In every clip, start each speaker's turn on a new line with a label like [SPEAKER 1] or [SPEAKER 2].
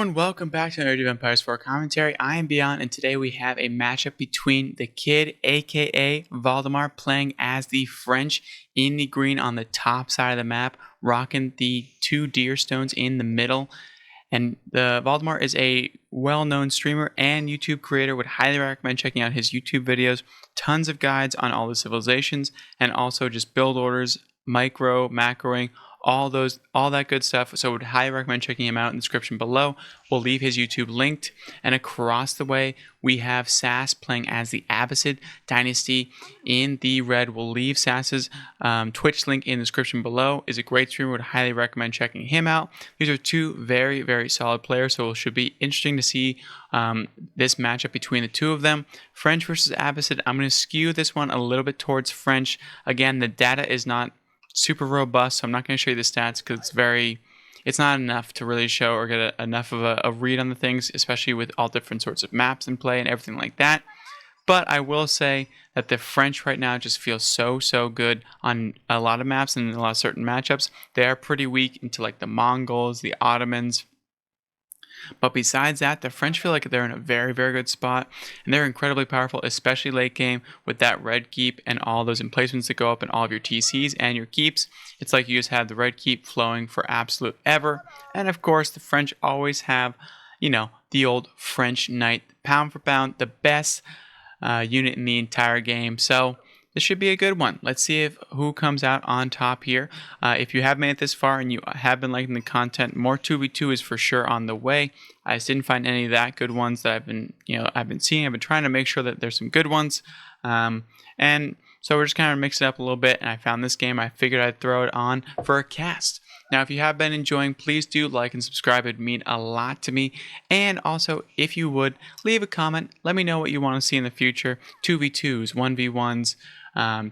[SPEAKER 1] everyone, welcome back to another Age of Empires 4 commentary. I am Beyond, and today we have a matchup between the Kid, aka Valdemar, playing as the French in the green on the top side of the map, rocking the two deer stones in the middle. And the Valdemar is a well-known streamer and YouTube creator. Would highly recommend checking out his YouTube videos. Tons of guides on all the civilizations, and also just build orders, micro, macroing, all that good stuff. So I would highly recommend checking him out in the description below. We'll leave his YouTube linked. And across the way, we have Sass playing as the Abbasid Dynasty in the red. We'll leave Sass's Twitch link in the description below. Is a great streamer. Would highly recommend checking him out. These are two very, very solid players, so it should be interesting to see this matchup between the two of them. French versus Abbasid. I'm going to skew this one a little bit towards French. Again, the data is not super robust, so I'm not going to show you the stats because it's not enough to really show or get enough of a read on the things, especially with all different sorts of maps in play and everything like that. But I will say that the French right now just feel so good on a lot of maps and a lot of certain matchups. They are pretty weak into like the Mongols, the Ottomans. But besides that, the French feel like they're in a very good spot, and they're incredibly powerful, especially late game with that red keep and all those emplacements that go up in all of your TCs and your keeps. It's like you just have the red keep flowing for absolute ever. And of course, the French always have, the old French knight, pound for pound, the best unit in the entire game. So this should be a good one. Let's see who comes out on top here. If you have made it this far and you have been liking the content, more 2v2 is for sure on the way. I just didn't find any of that good ones that I've been seeing. I've been trying to make sure that there's some good ones. And so we're just kind of mixing it up a little bit, and I found this game. I figured I'd throw it on for a cast. Now, if you have been enjoying, please do like and subscribe. It'd mean a lot to me. And also, if you would, leave a comment. Let me know what you want to see in the future. 2v2s, 1v1s,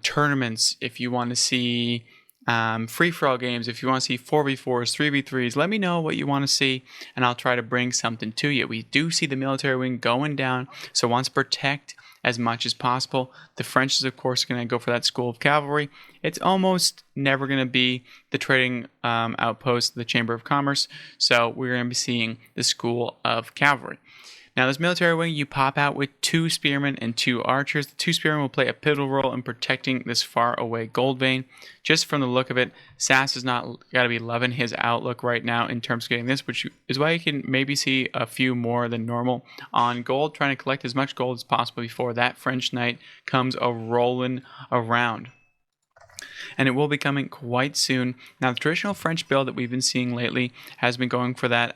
[SPEAKER 1] tournaments, if you want to see free-for-all games, if you want to see 4v4s, 3v3s, let me know what you want to see, and I'll try to bring something to you. We do see the military wing going down, so wants to protect as much as possible. The French is, of course, going to go for that school of cavalry. It's almost never going to be the trading outpost, the Chamber of Commerce, so we're going to be seeing the school of cavalry. Now, this military wing, you pop out with 2 spearmen and 2 archers. The 2 spearmen will play a pivotal role in protecting this far away gold vein. Just from the look of it, Sass has not got to be loving his outlook right now in terms of getting this, which is why you can maybe see a few more than normal on gold, trying to collect as much gold as possible before that French knight comes rolling around. And it will be coming quite soon. Now, the traditional French build that we've been seeing lately has been going for that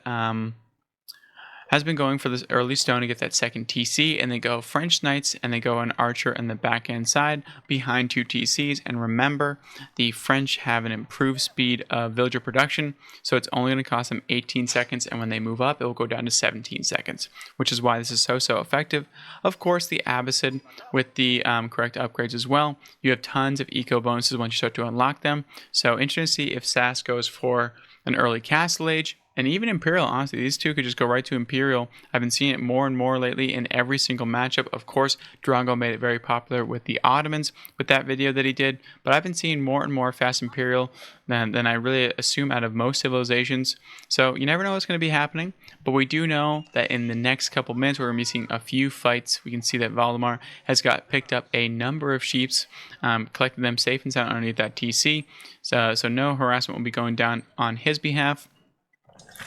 [SPEAKER 1] this early stone to get that second TC, and they go French Knights, and they go an archer in the back end side behind 2 TCs. And remember, the French have an improved speed of villager production, so it's only going to cost them 18 seconds, and when they move up, it will go down to 17 seconds, which is why this is so effective. Of course, the Abbasid with the correct upgrades as well. You have tons of eco bonuses once you start to unlock them, so interesting to see if Sass goes for an early Castle Age. And even Imperial, honestly, these two could just go right to Imperial. I've been seeing it more and more lately in every single matchup. Of course, Drongo made it very popular with the Ottomans with that video that he did. But I've been seeing more and more fast Imperial than I really assume out of most civilizations. So you never know what's going to be happening. But we do know that in the next couple minutes, we're going to be seeing a few fights. We can see that Valdemar has picked up a number of sheeps, collected them safe and sound underneath that TC. So no harassment will be going down on his behalf,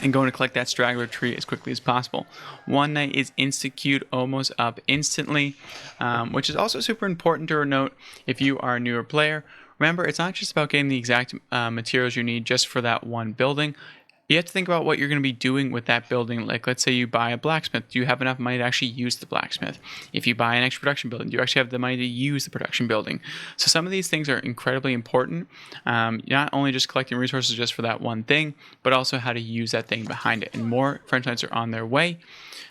[SPEAKER 1] and going to collect that straggler tree as quickly as possible. One knight is insta-queued almost up instantly, which is also super important to note if you are a newer player. Remember, it's not just about getting the exact materials you need just for that one building. You have to think about what you're going to be doing with that building. Like, let's say you buy a blacksmith. Do you have enough money to actually use the blacksmith? If you buy an extra production building, do you actually have the money to use the production building? So some of these things are incredibly important. Not only just collecting resources just for that one thing, but also how to use that thing behind it. And more French knights are on their way.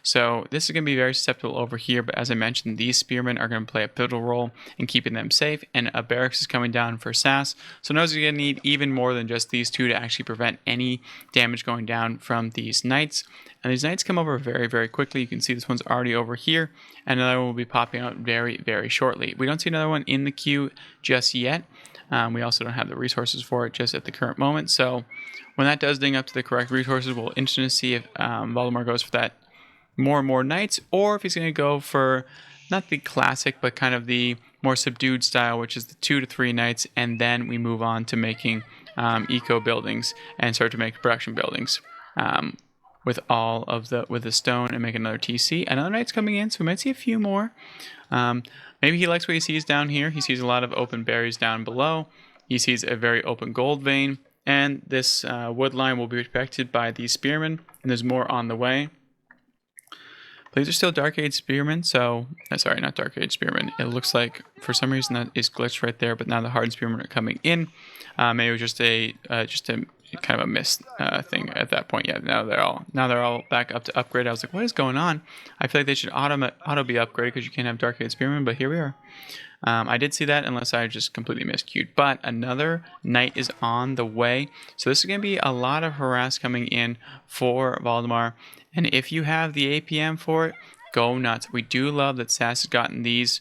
[SPEAKER 1] So this is going to be very susceptible over here, but as I mentioned, these spearmen are going to play a pivotal role in keeping them safe, and a barracks is coming down for Sass. So knows you're going to need even more than just these 2 to actually prevent any damage going down from these knights. And these knights come over very quickly. You can see this one's already over here, and another one will be popping out very shortly. We don't see another one in the queue just yet. We also don't have the resources for it just at the current moment. So when that does ding up to the correct resources, we'll instantly see if Valdemar goes for that more and more knights, or if he's going to go for not the classic, but kind of the more subdued style, which is the 2 to 3 knights, and then we move on to making eco buildings and start to make production buildings with all of the stone and make another TC. Another knight's coming in, so we might see a few more. Maybe he likes what he sees down here. He sees a lot of open berries down below. He sees a very open gold vein, and this wood line will be protected by these spearmen, and there's more on the way. But these are still Dark Age Spearmen, so... sorry, not Dark Age Spearmen. It looks like, for some reason, that is glitched right there, but now the Hardened Spearmen are coming in. Maybe it was just a kind of a miss thing at that point. Yeah, now they're all back up to upgrade. I was like, what is going on? I feel like they should auto be upgraded because you can't have Dark Age Spearmen, but here we are. I did see that, unless I just completely miscued. But another knight is on the way. So this is going to be a lot of harass coming in for Valdemar. And if you have the APM for it, go nuts. We do love that Sass has gotten these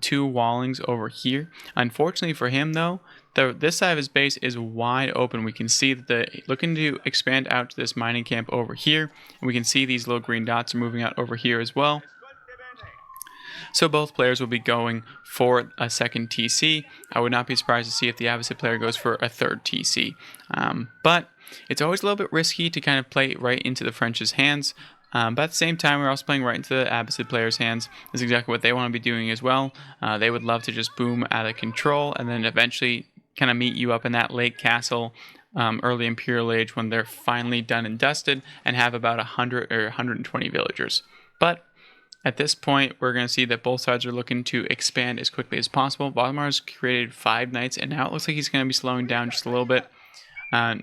[SPEAKER 1] 2 wallings over here. Unfortunately for him, though, this side of his base is wide open. We can see that they're looking to expand out to this mining camp over here. And we can see these little green dots are moving out over here as well. So both players will be going for a second TC. I would not be surprised to see if the opposite player goes for a third TC. But it's always a little bit risky to kind of play right into the French's hands. But at the same time, we're also playing right into the opposite player's hands. That's exactly what they want to be doing as well. They would love to just boom out of control and then eventually kind of meet you up in that late castle, early Imperial Age, when they're finally done and dusted and have about 100 or 120 villagers. But at this point, we're going to see that both sides are looking to expand as quickly as possible. Valdemar's created 5 knights, and now it looks like he's going to be slowing down just a little bit.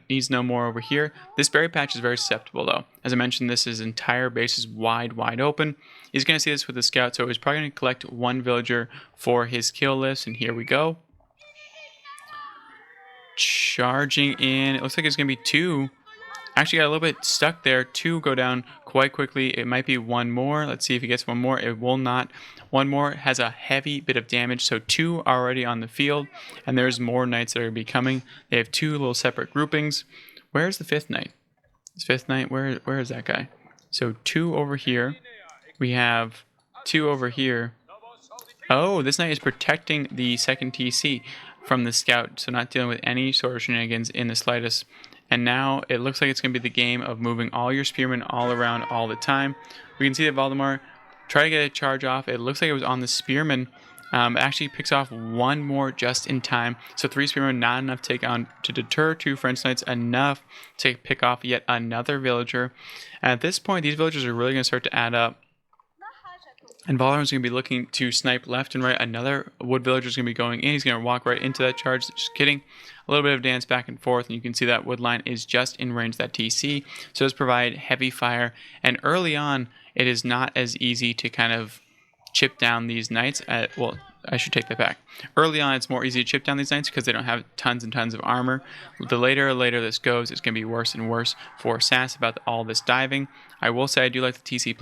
[SPEAKER 1] Needs no more over here. This berry patch is very susceptible, though. As I mentioned, his entire base is wide open. He's going to see this with the scout, so he's probably going to collect 1 villager for his kill list, and here we go. Charging in. It looks like it's going to be 2. Actually got a little bit stuck there. 2 go down quite quickly. It might be 1 more. Let's see if he gets 1 more. It will not. 1 more has a heavy bit of damage. So 2 already on the field. And there's more knights that are going to be coming. They have 2 little separate groupings. Where's the 5th knight? This 5th knight, where is that guy? So 2 over here. We have 2 over here. Oh, this knight is protecting the second TC from the scout. So not dealing with any sort of shenanigans in the slightest. And now it looks like it's going to be the game of moving all your spearmen all around all the time. We can see that Valdemar tried to get a charge off. It looks like it was on the spearmen. It actually picks off 1 more just in time. So 3 spearmen, not enough to deter 2 French knights, enough to pick off yet another villager. And at this point, these villagers are really going to start to add up. And Valdemar's going to be looking to snipe left and right. Another wood villager is going to be going in. He's going to walk right into that charge. Just kidding. A little bit of dance back and forth, and you can see that wood line is just in range of that TC. So it's provide heavy fire. And early on, it is not as easy to kind of chip down these knights. Well, I should take that back. Early on, it's more easy to chip down these knights because they don't have tons and tons of armor. The later this goes, it's going to be worse and worse for Sass about all this diving. I will say I do like the TC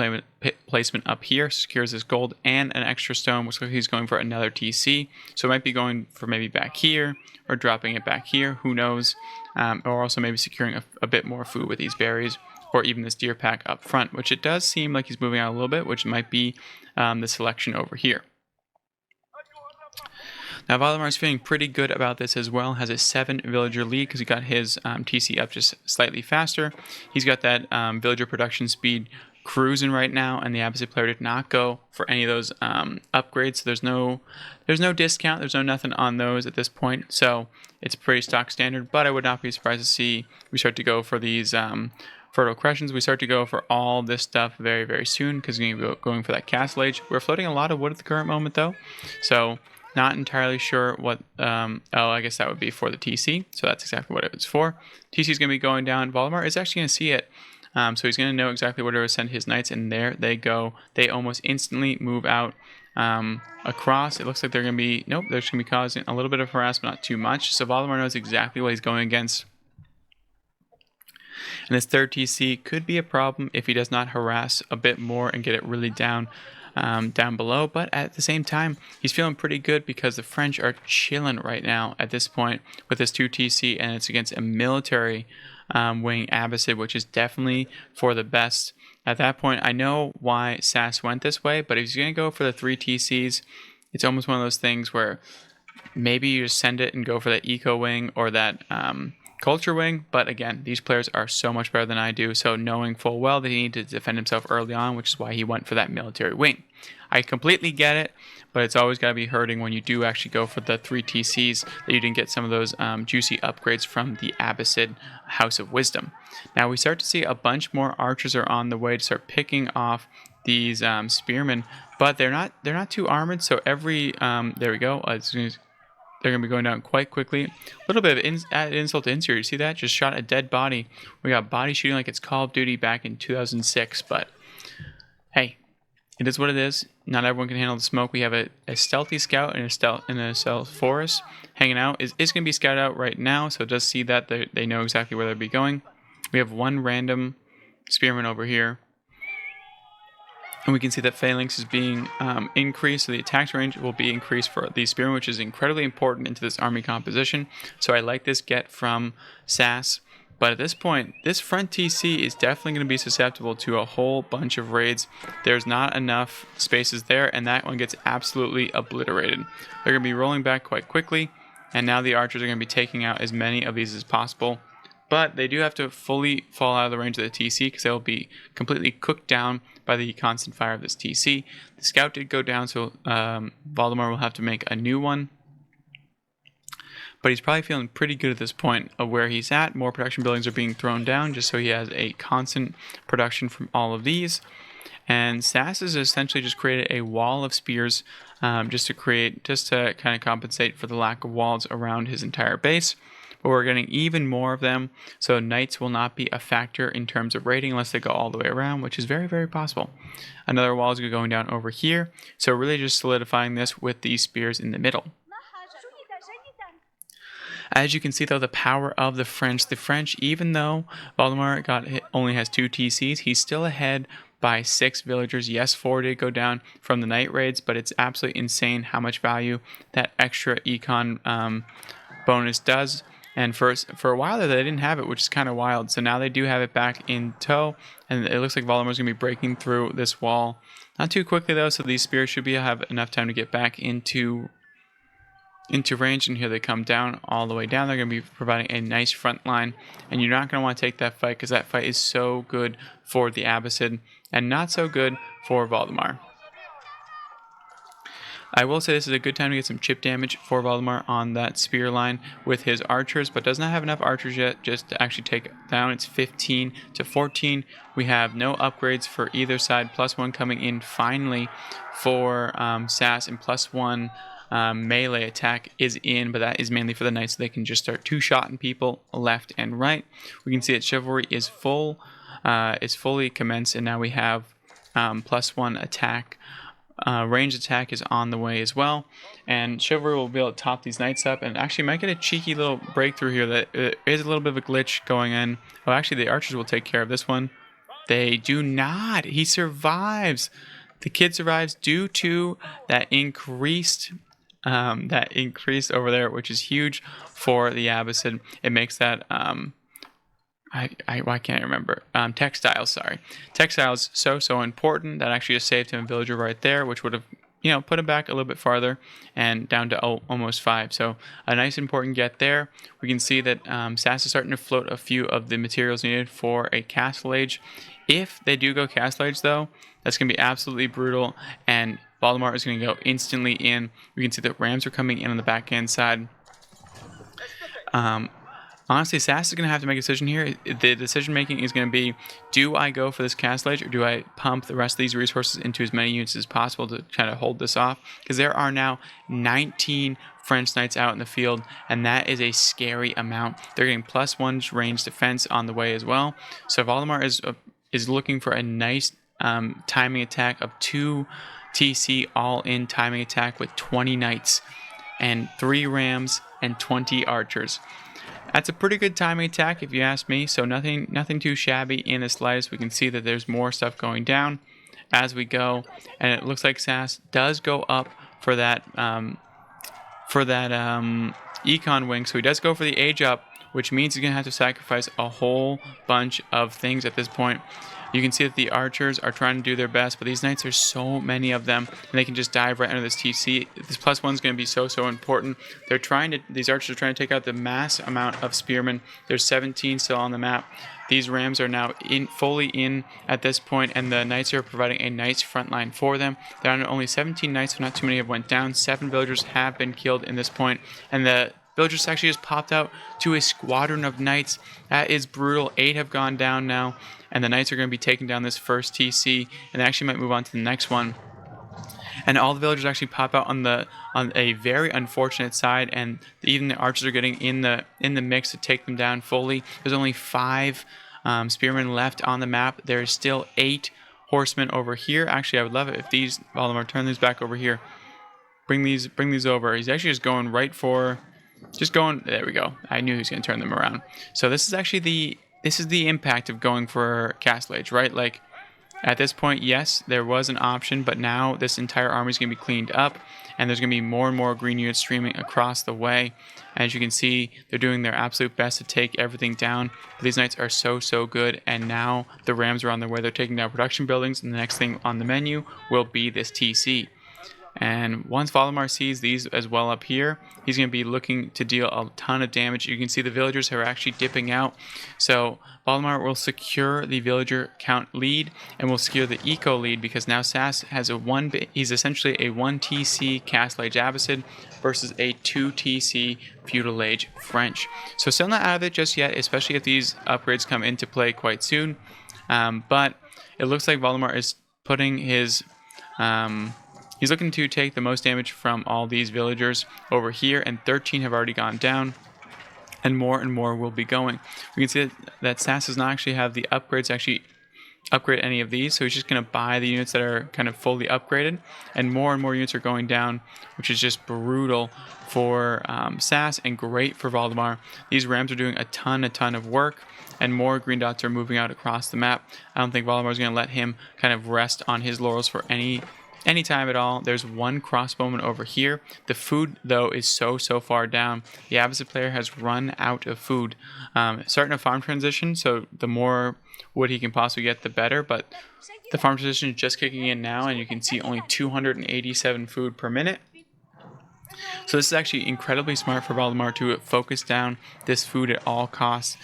[SPEAKER 1] placement up here. Secures this gold and an extra stone. Looks like he's going for another TC. So it might be going for maybe back here or dropping it back here. Who knows? Or also maybe securing a bit more food with these berries, or even this deer pack up front, which it does seem like he's moving out a little bit, which might be the selection over here. Now Valdemar's feeling pretty good about this as well. Has a 7 villager lead because he got his TC up just slightly faster. He's got that villager production speed cruising right now, and the opposite player did not go for any of those upgrades. So there's no discount. There's no nothing on those at this point. So it's pretty stock standard. But I would not be surprised to see we start to go for these fertile crescents. We start to go for all this stuff very, very soon because we're going to be going for that castle age. We're floating a lot of wood at the current moment though, so not entirely sure what. I guess that would be for the TC. So that's exactly what it was for. TC is going to be going down. Valdemar is actually going to see it. So he's going to know exactly where to send his knights, and there they go. They almost instantly move out across. It looks like they're going to be, nope, they're just going to be causing a little bit of harassment, not too much. So Valdemar knows exactly what he's going against. And this third TC could be a problem if he does not harass a bit more and get it really down below. But at the same time, he's feeling pretty good because the French are chilling right now at this point with this 2 TC, and it's against a military wing Abbasid, which is definitely for the best. At that point, I know why Sass went this way, but if he's going to go for the 3 TCs, it's almost one of those things where maybe you just send it and go for that eco wing or that culture wing. But again, these players are so much better than I do, so knowing full well that he needed to defend himself early on, which is why he went for that military wing. I completely get it, but it's always got to be hurting when you do actually go for the 3 TCs that you didn't get some of those juicy upgrades from the Abbasid House of Wisdom. Now we start to see a bunch more archers are on the way to start picking off these spearmen, but they're not too armored. So every there we go. They're going to be going down quite quickly. A little bit of added insult to injury. You see that? Just shot a dead body. We got body shooting like it's Call of Duty back in 2006. But hey, it is what it is. Not everyone can handle the smoke. We have a stealthy scout in a stealth forest hanging out. Is going to be scouted out right now, so it does see that they know exactly where they'll be going. We have one random spearman over here. And we can see that phalanx is being increased, so the attack range will be increased for the spearmen, which is incredibly important into this army composition. So I like this get from Sass. But at this point, this front TC is definitely going to be susceptible to a whole bunch of raids. There's not enough spaces there, and that one gets absolutely obliterated. They're going to be rolling back quite quickly, and now the archers are going to be taking out as many of these as possible. But they do have to fully fall out of the range of the TC because they will be completely cooked down by the constant fire of this TC. The scout did go down, so Valdemar will have to make a new one. But he's probably feeling pretty good at this point of where he's at. More production buildings are being thrown down just so he has a constant production from all of these. And Sass has essentially just created a wall of spears just to kind of compensate for the lack of walls around his entire base. But we're getting even more of them, so knights will not be a factor in terms of raiding unless they go all the way around, which is very, very possible. Another wall is going down over here, so really just solidifying this with these spears in the middle. As you can see, though, the power of the French, even though Valdemar only has 2 TCs, he's still ahead by 6 villagers. Yes, 4 did go down from the night raids, but it's absolutely insane how much value that extra econ bonus does. And for a while there, they didn't have it, which is kind of wild. So now they do have it back in tow, and it looks like Valdemar's going to be breaking through this wall. Not too quickly, though, so these spears should have enough time to get back into range. And here they come down all the way down. They're going to be providing a nice front line, and you're not going to want to take that fight because that fight is so good for the Abbasid and not so good for Valdemar. I will say this is a good time to get some chip damage for Valdemar on that spear line with his archers, but does not have enough archers yet just to actually take it down. It's 15 to 14. We have no upgrades for either side. +1 coming in finally for Sass, and +1 melee attack is in, but that is mainly for the knights, so they can just start two-shotting people left and right. We can see that chivalry is fully commenced, and now we have +1 attack. Ranged attack is on the way as well, and chivalry will be able to top these knights up, and actually might get a cheeky little breakthrough here that is a little bit of a glitch going in. Oh, actually the archers will take care of this one. They do not. He survives. The kid survives due to that increased over there, which is huge for the Abbasid. It makes that why can't I remember? Textiles, sorry. Textiles, so important. That actually just saved him a villager right there, which would have, put him back a little bit farther and down to almost 5. So a nice important get there. We can see that Sass is starting to float a few of the materials needed for a Castle Age. If they do go Castle Age, though, that's going to be absolutely brutal, and Valdemar is going to go instantly in. We can see that Rams are coming in on the backhand side. Honestly, Sass is going to have to make a decision here. The decision making is going to be, do I go for this Castle Age, or do I pump the rest of these resources into as many units as possible to kind of hold this off? Because there are now 19 French knights out in the field, and that is a scary amount. They're getting +1 range defense on the way as well. So Valdemar is looking for a nice timing attack of 2 TC all-in timing attack with 20 knights and 3 rams and 20 archers. That's a pretty good timing attack if you ask me, so nothing too shabby in the slightest. We can see that there's more stuff going down as we go, and it looks like Sass does go up for that econ wing, so he does go for the age up, which means he's gonna have to sacrifice a whole bunch of things at this point. You can see that the archers are trying to do their best, but these knights, there's so many of them, and they can just dive right under this TC. This +1 is going to be so important. These archers are trying to take out the mass amount of spearmen. There's 17 still on the map. These rams are now fully in at this point, and the knights are providing a nice front line for them. There are only 17 knights, so not too many have went down. 7 villagers have been killed in this point, and the villagers actually just popped out to a squadron of knights. That is brutal. 8 have gone down now, and the knights are going to be taking down this first TC, and they actually might move on to the next one. And all the villagers actually pop out on a very unfortunate side, and even the archers are getting in the mix to take them down fully. There's only 5 spearmen left on the map. There's still 8 horsemen over here. Actually, I would love it if these Valdemar turn these back over here. Bring these over. He's actually just going right for. There we go. I knew he was going to turn them around. So this is actually the impact of going for Castle Age, right? Like, at this point, yes, there was an option, but now this entire army is going to be cleaned up, and there's going to be more and more green units streaming across the way. As you can see, they're doing their absolute best to take everything down. But these knights are so good, and now the rams are on their way. They're taking down production buildings, and the next thing on the menu will be this TC. And once Valdemar sees these as well up here, he's going to be looking to deal a ton of damage. You can see the villagers are actually dipping out. So Valdemar will secure the villager count lead and will secure the eco lead, because now Sass has he's essentially a 1 TC Castle Age Abbasid versus a 2 TC Feudal Age French. So still not out of it just yet, especially if these upgrades come into play quite soon. But it looks like Valdemar is putting his... He's looking to take the most damage from all these villagers over here, and 13 have already gone down, and more will be going. We can see that Sass does not actually have the upgrades to actually upgrade any of these, so he's just going to buy the units that are kind of fully upgraded, and more units are going down, which is just brutal for Sass and great for Valdemar. These rams are doing a ton of work, and more green dots are moving out across the map. I don't think Valdemar is going to let him kind of rest on his laurels for any time at all. There's 1 crossbowman over here. The food, though, is so far down. The Abbasid player has run out of food. Starting a farm transition, so the more wood he can possibly get, the better, but the farm transition is just kicking in now, and you can see only 287 food per minute. So this is actually incredibly smart for Valdemar to focus down this food at all costs.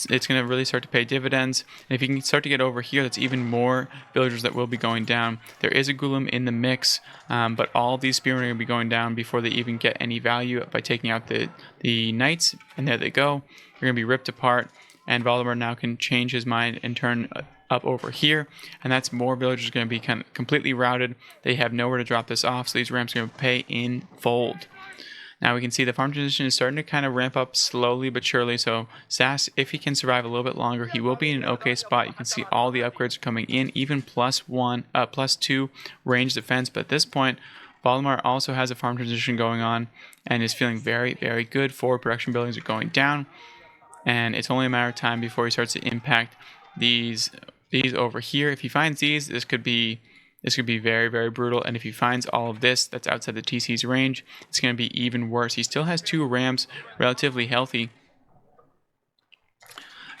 [SPEAKER 1] It's going to really start to pay dividends. And if you can start to get over here, that's even more villagers that will be going down. There is a Golem in the mix, but all of these spearmen are going to be going down before they even get any value by taking out the knights. And there they go. They're going to be ripped apart. And Valdemar now can change his mind and turn up over here. And that's more villagers going to be kind of completely routed. They have nowhere to drop this off, so these ramps are going to pay in fold. Now we can see the farm transition is starting to kind of ramp up slowly but surely. So Sass, if he can survive a little bit longer, he will be in an okay spot. You can see all the upgrades are coming in, even +2 range defense. But at this point, Valdemar also has a farm transition going on and is feeling very good. Forward production buildings are going down, and it's only a matter of time before he starts to impact these over here. If he finds these, this could be very brutal. And if he finds all of this that's outside the TC's range, it's going to be even worse. He still has 2 rams relatively healthy.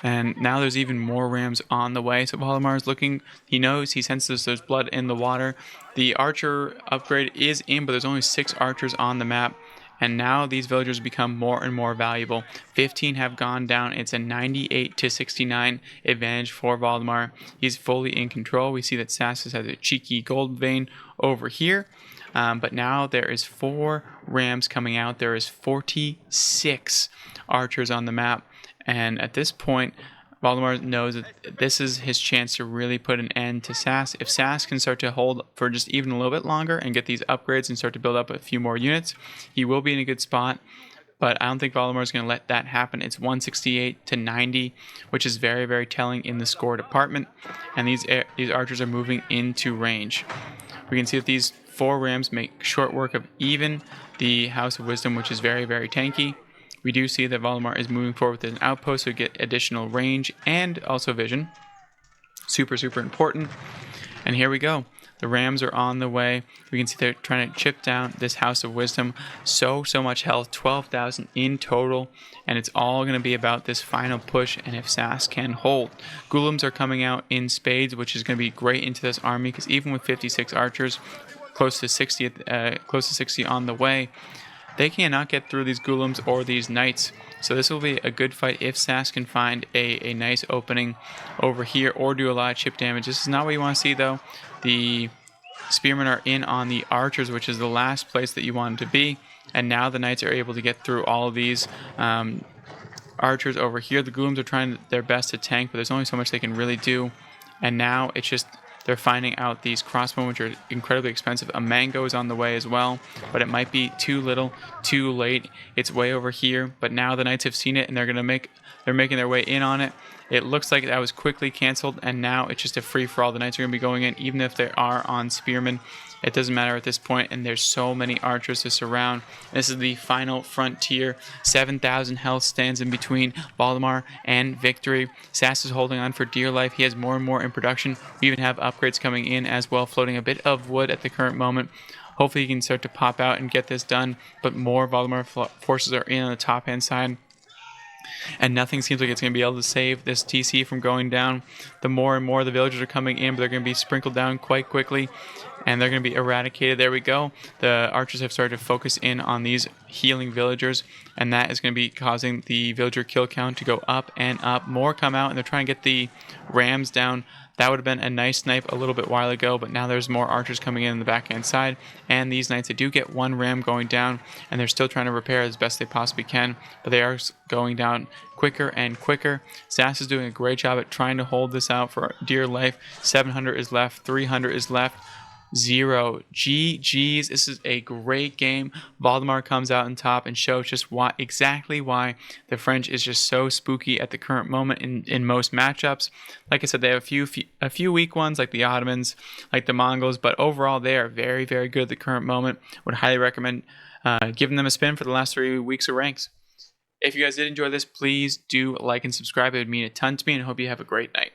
[SPEAKER 1] And now there's even more rams on the way. So Valdemar is looking. He knows, he senses there's blood in the water. The archer upgrade is in, but there's only 6 archers on the map. And now these villagers become more and more valuable. 15 have gone down. It's a 98-69 advantage for Valdemar. He's fully in control. We see that Sass has a cheeky gold vein over here. But now there is 4 rams coming out. There is 46 archers on the map. And at this point, Valdemar knows that this is his chance to really put an end to Sass. If Sass can start to hold for just even a little bit longer and get these upgrades and start to build up a few more units, he will be in a good spot. But I don't think Valdemar is going to let that happen. It's 168-90, which is very telling in the score department. And these archers are moving into range. We can see that these 4 rams make short work of even the House of Wisdom, which is very tanky. We do see that Valdemar is moving forward with an outpost, so we get additional range and also vision. Super important. And here we go. The Rams are on the way. We can see they're trying to chip down this House of Wisdom. So much health, 12,000 in total. And it's all going to be about this final push and if Sass can hold. Golems are coming out in spades, which is going to be great into this army because even with 56 archers, close to 60 on the way, they cannot get through these Golems or these Knights. So this will be a good fight if Sass can find a nice opening over here or do a lot of chip damage. This is not what you want to see though. The Spearmen are in on the Archers, which is the last place that you want them to be. And now the Knights are able to get through all of these Archers over here. The Golems are trying their best to tank, but there's only so much they can really do. And now it's just they're finding out these crossbow, which are incredibly expensive. A mango is on the way as well, but it might be too little, too late. It's way over here, but now the Knights have seen it and they're making their way in on it. It looks like that was quickly canceled, and now it's just a free-for-all. The Knights are going to be going in, even if they are on Spearmen. It doesn't matter at this point, and there's so many archers to surround. This is the final frontier. 7,000 health stands in between Valdemar and victory. Sass is holding on for dear life. He has more and more in production. We even have upgrades coming in as well, floating a bit of wood at the current moment. Hopefully he can start to pop out and get this done, but more Valdemar forces are in on the top-hand side. And nothing seems like it's going to be able to save this TC from going down. The more and more the villagers are coming in, but they're going to be sprinkled down quite quickly. And they're going to be eradicated. There we go. The archers have started to focus in on these healing villagers. And that is going to be causing the villager kill count to go up and up. More come out, and they're trying to get the Rams down. That would have been a nice snipe a little bit while ago, but now there's more archers coming in the backhand side. And these Knights, they do get one Ram going down, and they're still trying to repair as best they possibly can, but they are going down quicker and quicker. Sass is doing a great job at trying to hold this out for dear life. 700 is left, 300 is left. 0. GG's. This is a great game. Valdemar comes out on top and shows just exactly why the French is just so spooky at the current moment in most matchups. Like I said, they have a few weak ones like the Ottomans, like the Mongols, but overall they are very good at the current moment. Would highly recommend giving them a spin for the last 3 weeks of ranks. If you guys did enjoy this, please do like and subscribe. It would mean a ton to me, and I hope you have a great night.